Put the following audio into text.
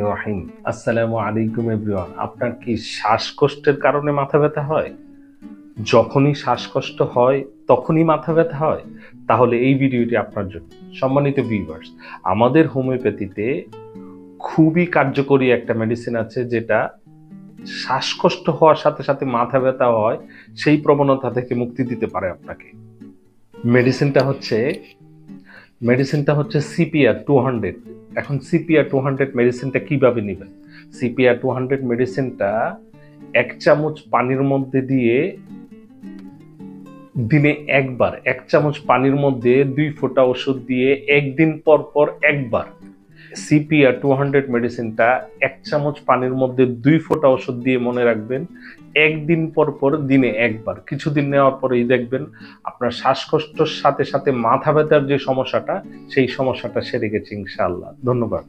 রহমানির রহিম। আসসালামু আলাইকুম এভরিওয়ান। আপনার কি শ্বাসকষ্টের কারণে মাথা ব্যথা হয়? যখনই শ্বাসকষ্ট হয় তখনই মাথা ব্যথা হয়? তাহলে এই ভিডিওটি আপনার জন্য। সম্মানিত ভিউয়ার্স, আমাদের হোমিওপ্যাথিতে খুবই কার্যকরী একটা মেডিসিন আছে, যেটা শ্বাসকষ্ট হওয়ার সাথে সাথে মাথা ব্যথা হয় সেই প্রবণতা থেকে মুক্তি দিতে পারে আপনাকে। মেডিসিনটা হচ্ছে CPR-200। এখন CPR-200 মেডিসিনটা কিভাবে নেবেন? CPR-200 মেডিসিনটা 1 চামচ পানির মধ্যে দিয়ে দিনে একবার, 1 চামচ পানির মধ্যে 2 ফোঁটা ওষুধ দিয়ে একদিন পর পর একবার। CPR-200 মেডিসিনটা 1 চামচ পানির মধ্যে 2 ফোঁটা ওষুধ দিয়ে মনে রাখবেন, একদিন পর পর দিনে একবার। কিছুদিন নেওয়ার পরেই দেখবেন আপনার শ্বাসকষ্টর সাথে সাথে মাথা ব্যথার যে সমস্যাটা, সেই সমস্যাটা সেরে গেছে ইনশাআল্লাহ। ধন্যবাদ।